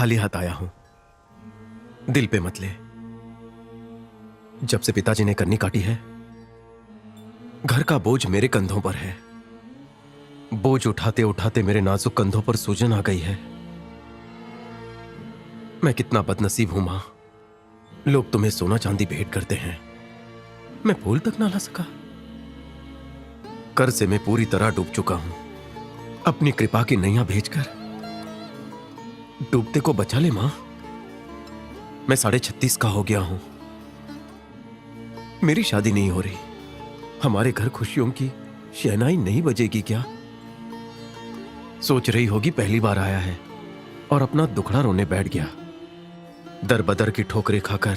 खाली हाथ आया हूं। दिल पे मत ले। जब से पिताजी ने कन्नी काटी है, घर का बोझ मेरे कंधों पर है। बोझ उठाते उठाते मेरे नाजुक कंधों पर सूजन आ गई है। मैं कितना बदनसीब हूं मां। लोग तुम्हें सोना चांदी भेंट करते हैं, मैं फूल तक ना ला सका। कर्ज से मैं पूरी तरह डूब चुका हूं। अपनी कृपा की नैया भेजकर डूबते को बचा ले मां। मैं 36.5 का हो गया हूं। मेरी शादी नहीं हो रही। हमारे घर खुशियों की शहनाई नहीं बजेगी क्या? सोच रही होगी पहली बार आया है और अपना दुखड़ा रोने बैठ गया। दर बदर की ठोकरें खाकर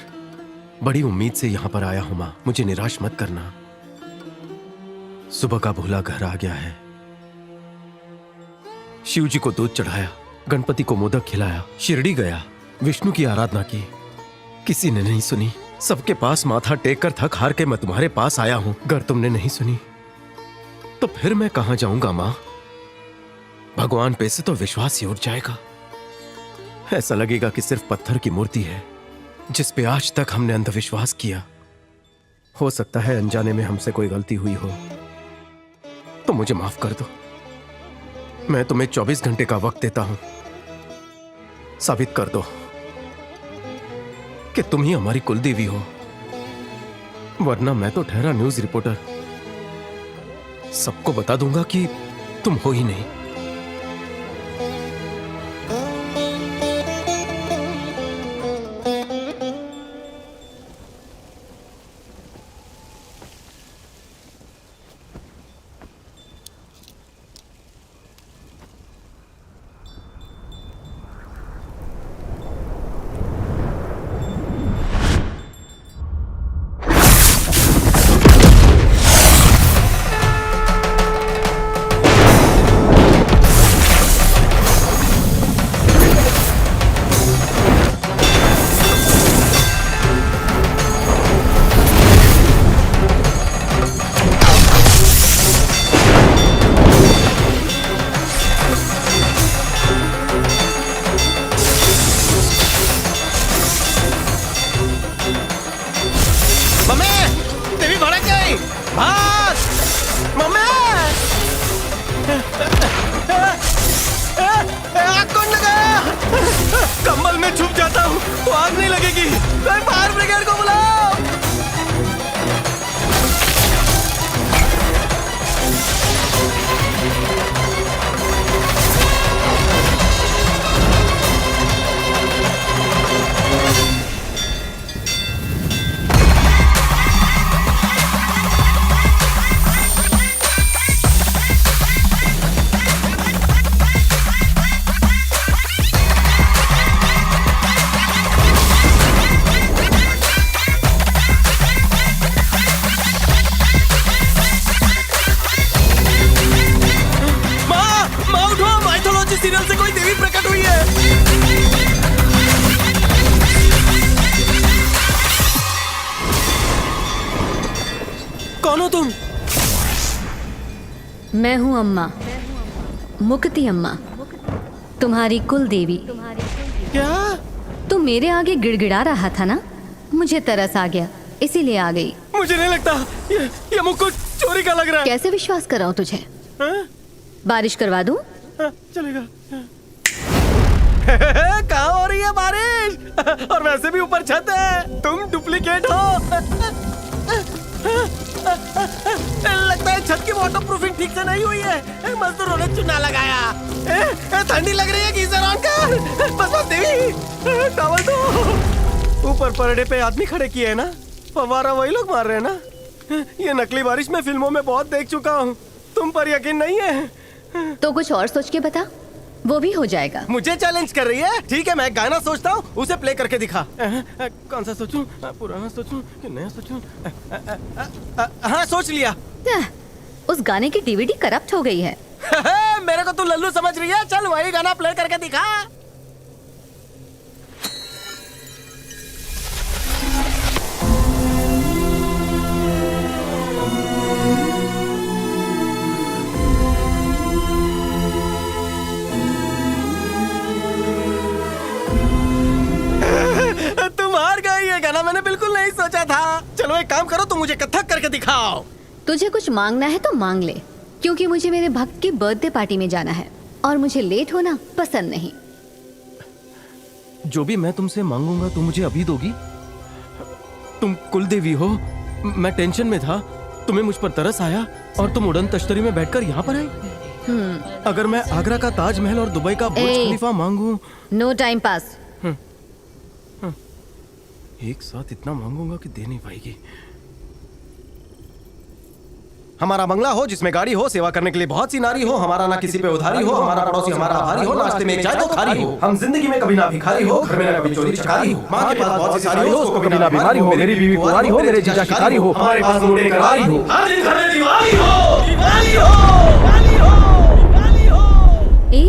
बड़ी उम्मीद से यहां पर आया हूं मां, मुझे निराश मत करना। सुबह का भूला घर आ गया है। शिव जी को दूध चढ़ाया, गणपति को मोदक खिलाया, शिरडी गया, विष्णु की आराधना की, किसी ने नहीं सुनी। सबके पास माथा टेक कर थक हार के मैं तुम्हारे पास आया हूं। अगर तुमने नहीं सुनी तो फिर मैं कहां जाऊंगा मां? भगवान पे से तो विश्वास ही उठ जाएगा। ऐसा लगेगा कि सिर्फ पत्थर की मूर्ति है जिस पे आज तक हमने अंधविश्वास किया। हो सकता है अनजाने में हमसे कोई गलती हुई हो, तो मुझे माफ कर दो। मैं तुम्हें 24 घंटे का वक्त देता हूं। साबित कर दो कि तुम ही हमारी कुलदेवी हो, वरना मैं तो ठहरा न्यूज रिपोर्टर। सबको बता दूंगा कि तुम हो ही नहीं। कंबल में छुप जाता हूँ तो आग नहीं लगेगी। फायर ब्रिगेड को बुलाओ। सीरियल से कोई देवी प्रकट हुई है। कौन हो तुम? मैं हूँ अम्मा, मुक्ति अम्मा, तुम्हारी कुल देवी। क्या? तुम मेरे आगे गिड़गिड़ा रहा था ना, मुझे तरस आ गया इसीलिए आ गई। मुझे नहीं लगता ये मुकुट चोरी का लग रहा है। कैसे विश्वास कराऊं तुझे? बारिश करवा दूं? चलेगा। कहाँ हो रही है बारिश? और वैसे भी ऊपर छत है, तुम डुप्लीकेट हो। लगता है छत की वाटरप्रूफिंग ठीक से नहीं हुई है। मजदूरों ने चुना लगाया। ठंडी लग रही है, गीजर ऑन कर। बस देवी, टॉवल दो। ऊपर परडे पे आदमी खड़े किए है ना, फव्वारा वही लोग मार रहे हैं ना। ये नकली बारिश मैं फिल्मों में बहुत देख चुका हूँ, तुम पर यकीन नहीं है तो कुछ और सोच के बता, वो भी हो जाएगा। मुझे चैलेंज कर रही है? ठीक है, मैं गाना सोचता हूँ, उसे प्ले करके दिखा। कौन सा सोचूं? पुराना सोचूं कि नया सोचूं? हाँ, सोच लिया। उस गाने की डीवीडी करप्ट हो गई है। मेरे को तू लल्लू समझ रही है? चल वही गाना प्ले करके दिखा। चलो एक काम करो, तुम मुझे कथक करके दिखाओ। तुझे कुछ मांगना है तो मांग ले, क्योंकि मुझे मेरे भक्त की बर्थडे पार्टी में जाना है और मुझे लेट होना पसंद नहीं। जो भी मैं तुमसे मांगूंगा तुम मुझे अभी दोगी? तुम कुल देवी हो, मैं टेंशन में था, तुम्हें मुझ पर तरस आया और तुम उड़न तश्तरी में बैठकर यहाँ पर आई। अगर मैं आगरा का ताजमहल और दुबई का बुर्ज खलीफा मांगूं। No time pass. एक साथ इतना मांगूंगा कि दे नहीं पाएगी। हमारा बंगला हो जिसमें गाड़ी हो, सेवा करने के लिए बहुत सी नारी हो, हमारा ना किसी पे उधारी हो, हमारा पड़ोसी हमारा आभारी हो, नाश्ते में एक चाय तो खारी हो, हम जिंदगी में कभी ना भिखारी हो, घर में ना कभी चोरी चकारी हो, माँ के पास बहुत सी सारी हो, उसको कभी ना बीमारी हो, मेरी बीवी कुंवारी हो, मेरे जीजा शिकारी हो, हमारे पास नोटे करारी हो, हर दिन घर में दिवाली हो, दिवाली हो, दिवाली हो, दिवाली हो। ए,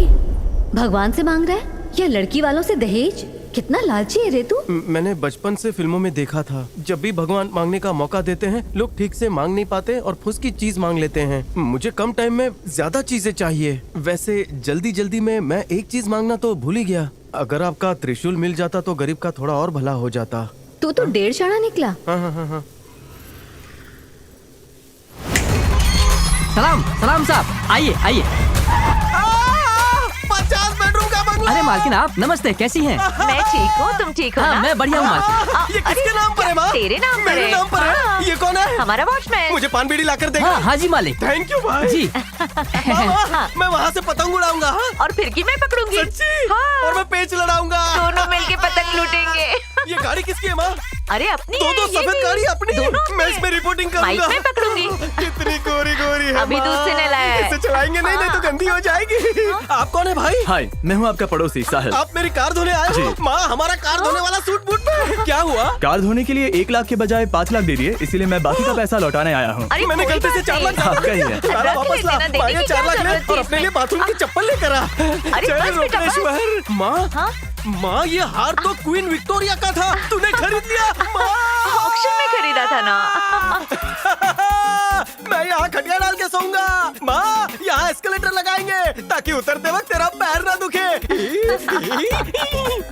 भगवान से मांग रहा है या लड़की वालों से दहेज? कितना लालची है रे तू। मैंने बचपन से फिल्मों में देखा था, जब भी भगवान मांगने का मौका देते हैं लोग ठीक से मांग नहीं पाते और फुस की चीज मांग लेते हैं। मुझे कम टाइम में ज्यादा चीजें चाहिए। वैसे जल्दी जल्दी में मैं एक चीज मांगना तो भूल ही गया। अगर आपका त्रिशूल मिल जाता तो गरीब का थोड़ा और भला हो जाता। तू तो 1.5 शाणा निकला। हाँ। सलाम साहब, आइए आइए। 50 बेडरूम का बंगला। अरे मालकिन आप नमस्ते, कैसी हैं? मैं ठीक हूँ, तुम ठीक हो हाँ, ना? मैं बढ़िया हूँ मालकिन। ये किसके नाम पर है माँ? तेरे नाम पर मेरे है। नाम पर है? हाँ। ये कौन है? हमारा वॉचमैन। मुझे पान बीड़ी लाकर देगा? हाँ जी मालिक। थैंक यू भाई जी। मामा, मैं वहाँ से पतंग उड़ाऊंगा। हाँ? और फिरकी मैं पकड़ूंगी। सच्ची? हाँ। और मैं पेच लड़ाऊंगा। दोनों मिलके पतंग लूटेंगे। ये गाड़ी किसकी है माँ? अरे अपनी दो है, ये सफेद भी। गाड़ी अपनी। दोनों मैं इसमें रिपोर्टिंग माइक करूंगा। में पकड़ूंगी। कितनी गोरी गोरी है अभी माँ। दूध से नहलाया है। इसे चलाएंगे नहीं तो गंदी हो जाएगी। आप कौन है भाई? हाय, मैं हूँ आपका पड़ोसी साहिल। आप मेरी कार धोने आए हो? माँ, हमारा कार धोने वाला सूट बूट में क्या हुआ? कार धोने के लिए 1 लाख के बजाय 5 लाख दे दिए, इसीलिए मैं बाकी का पैसा लौटाने आया हूँ। अरे मैंने कोई गलती से बात 4 लाख नहीं। ज्यादा आपका ही है। सारा रख वापस ला। लेना, देने माँ, की ये क्या 4 लाख ले जरूरत थी और अपने लिए इसमें? बाथरूम की चप्पल लेकर आ। अरे जय बस बेटा, बस। रोकनेश्वर। माँ, हाँ? माँ, ये हार तो क्वीन विक्टोरिया का था, तूने खरीद लिया। माँ, ऑक्शन में खरीदा था ना। मैं यहाँ खटिया डाल के सोऊंगा। माँ, यहाँ एस्केलेटर लगाएंगे ताकि उतरते वक्त तेरा पैर ना दुखे।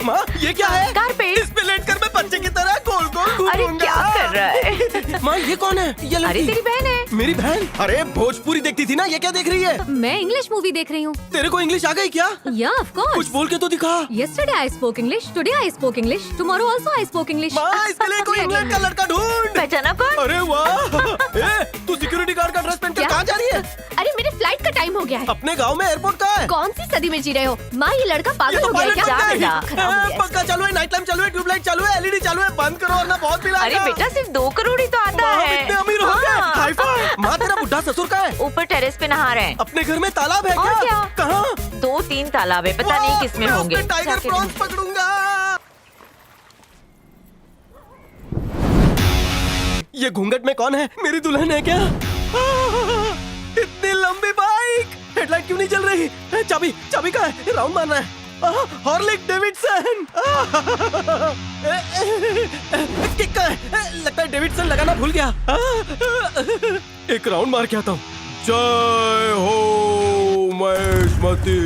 माँ, ये क्या है? कारपेट। इस पे लेटकर मैं बच्चे की तरह गोल गोल अरे घूमूंगा। क्या कर रहा है? माँ, ये कौन है? ये अरे लड़की तेरी बहन है। मेरी बहन? अरे भोजपुरी देखती थी ना, ये क्या देख रही है? मैं इंग्लिश मूवी देख रही हूँ। तेरे को इंग्लिश आ गई क्या? Yeah, of course. कुछ बोल के तो दिखा। Yesterday I spoke English. Today I spoke English. Tomorrow also I spoke English. माँ, इसके लिए कोई इंग्लैंड का लड़का ढूंढ। पहचाना कौन? अरे वाह, ए, तू सिक्योरिटी गार्ड का ड्रेस पहनकर क्या? कहाँ जा रही है? अरे मेरे फ्लाइट का टाइम हो गया है। अपने गांव में एयरपोर्ट कहाँ है? कौन सी सदी में जी रहे हो? माँ, ये लड़का ये पागल तो हो गया है पायलट क्या? चल गई। खराब हो गया पंखा चालू है, नाइट लैम्प चालू है, ट्यूबलाइट चालू है, एलईडी चालू है, बंद करो वरना बहुत बिल अरे आएगा। बेटा, सिर्फ 2 करोड़ ही तो आता माँ, हम है। इतने अमीर हो गए। हाँ। Hi fi. माँ, तेरा बुढ़ा ससुर का है? ऊपर टेरेस पे नहा रहे हैं। अपने घर में तालाब है और क्या? कहाँ? 2-3 तालाब है, पता नहीं किसमें मैं होंगे। उसमें टाइगर जाके प्रॉन्स पकड़ूंगा। ये घूंघट में कौन है? मेरी दुल्हन है क्या? इतनी लंबी बाइक, हेडलाइट क्यों नहीं जल रही? चाबी, चाबी कहाँ है? राउंड मारना है। हॉर्लिक डेविडसन। किक कहाँ है? लगता है डेविडसन लगाना भूल गया। एक राउंड मार के आता हूँ। जय हो महेशमती।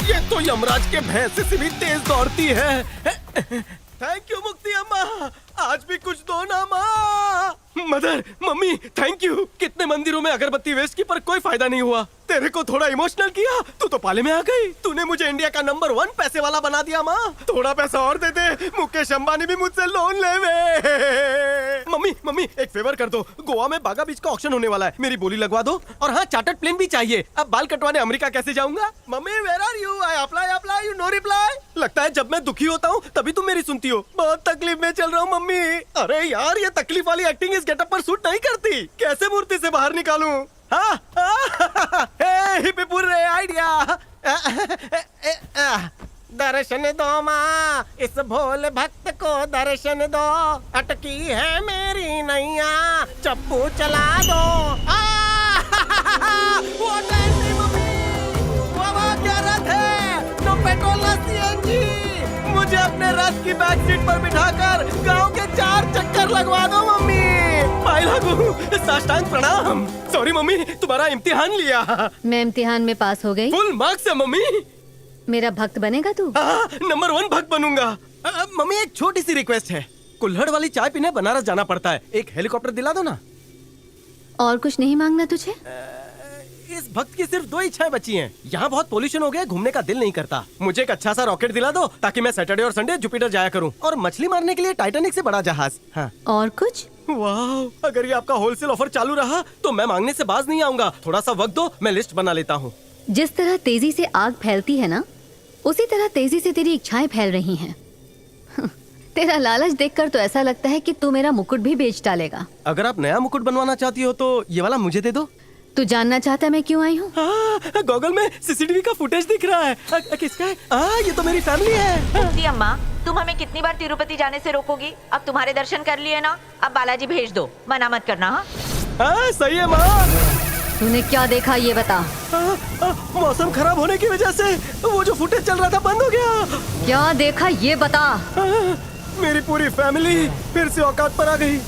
ये तो यमराज के भैंस से भी तेज दौड़ती है। थैंक यू मुक्ति अम्मा, आज भी कुछ दो ना माँ। Mother, mummy, thank you. कितने मंदिरों में अगरबत्ती वेस्ट की पर कोई फायदा नहीं हुआ। तेरे को थोड़ा इमोशनल किया, तू तो पाले में आ गई। तूने मुझे इंडिया का नंबर 1 पैसे वाला बना दिया माँ। थोड़ा पैसा और दे दे, मुकेश अंबानी भी मुझसे लोन लेवे। मम्मी, मम्मी, एक फेवर कर दो, गोवा में बागा बीच का ऑक्शन होने वाला है, मेरी बोली लगवा दो। और हाँ, चार्टर्ड प्लेन भी चाहिए। अब बाल कटवाने अमेरिका कैसे जाऊंगा? Mummy, where are you? I apply, you no reply. लगता है जब मैं दुखी होता हूँ तभी तुम मेरी सुनती हो। बहुत तकलीफ में चल रहा हूँ मम्मी। अरे यार, ये तकलीफ वाली एक्टिंग इस गेटअप पर सूट नहीं करती। कैसे मूर्ति से बाहर निकालूं? हाँ, हिप्पीपुर आइडिया। दर्शन दो माँ, इस भोले भक्त को दर्शन दो। अटकी है मेरी नैया, चप्पू चला दो। वो नहीं मम्मी, वो क्या रथ है? No petrol, no CNG. रथ की बैक सीट पर बिठाकर गांव के 4 चक्कर लगवा दो मम्मी। पाई लागू, साष्टांग प्रणाम। सॉरी मम्मी, तुम्हारा इम्तिहान लिया। मैं इम्तिहान में पास हो गई। फुल मार्क्स है मम्मी। मेरा भक्त बनेगा तू? नंबर 1 भक्त बनूंगा। मम्मी एक छोटी सी रिक्वेस्ट है, कुल्हड़ वाली चाय पीने बनारस जाना पड़ता है, एक हेलीकॉप्टर दिला दो ना। और कुछ नहीं मांगना तुझे? इस भक्त की सिर्फ 2 इच्छाएं बची हैं। यहाँ बहुत पोल्यूशन हो गया, घूमने का दिल नहीं करता। मुझे एक अच्छा सा रॉकेट दिला दो ताकि मैं सैटरडे और संडे जुपिटर जाया करूँ, और मछली मारने के लिए टाइटैनिक से बड़ा जहाज। हाँ। और कुछ? वाह, अगर ये आपका होलसेल ऑफर चालू रहा तो मैं मांगने से बाज नहीं आऊंगा। थोड़ा सा वक्त दो, मैं लिस्ट बना लेता हूँ। जिस तरह तेजी से आग फैलती है ना, उसी तरह तेजी से तेरी इच्छाएं फैल रही हैं। तेरा लालच देखकर तो ऐसा लगता है कि तू मेरा मुकुट भी बेच डालेगा। अगर आप नया मुकुट बनवाना चाहती हो तो ये वाला मुझे दे दो। तू जानना चाहता है मैं क्यों आई हूँ? गॉगल में सीसीटीवी का फुटेज दिख रहा है। किसका है? ये तो मेरी फैमिली है। मुफ्ती अम्मा, तुम हमें कितनी बार तिरुपति जाने से रोकोगी? अब तुम्हारे दर्शन कर लिए ना, अब बालाजी भेज दो, मना मत करना। हाँ सही है माँ। तूने क्या देखा ये बता। मौसम खराब होने की वजह से वो जो फुटेज चल रहा था बंद हो गया। क्या देखा ये बता। मेरी पूरी फैमिली फिर से औकात पर आ गई।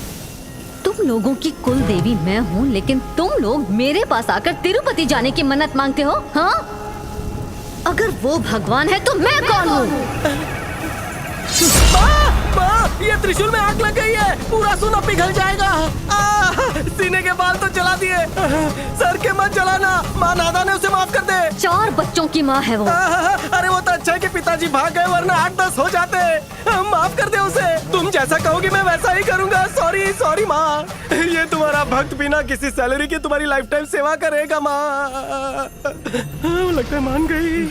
तुम लोगों की कुल देवी मैं हूँ, लेकिन तुम लोग मेरे पास आकर तिरुपति जाने की मन्नत मांगते हो। हाँ, अगर वो भगवान है तो मैं कौन हूँ? माँ, ये त्रिशूल में आग लग गई है, पूरा सोना पिघल जाएगा। सीने के बाल तो जला दिए, सर के मत जलाना। माँ नादान है, उसे माफ कर दे। 4 बच्चों की माँ है वो। अरे वो तो अच्छा है कि पिताजी भाग गए, वरना 8-10 हो जाते। माफ कर दे उसे। तुम जैसा कहोगी मैं वैसा ही करूँगा। सॉरी सॉरी माँ। ये तुम्हारा भक्त बिना किसी सैलरी की तुम्हारी लाइफ टाइम सेवा करेगा माँ। लगता है मान गई।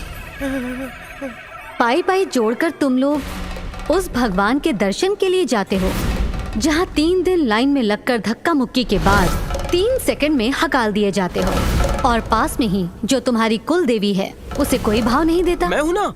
पाई पाई जोड़कर तुम लोग उस भगवान के दर्शन के लिए जाते हो जहाँ 3 दिन लाइन में लगकर धक्का मुक्की के बाद 3 सेकंड में हकाल दिए जाते हो, और पास में ही जो तुम्हारी कुल देवी है उसे कोई भाव नहीं देता। मैं हूँ ना,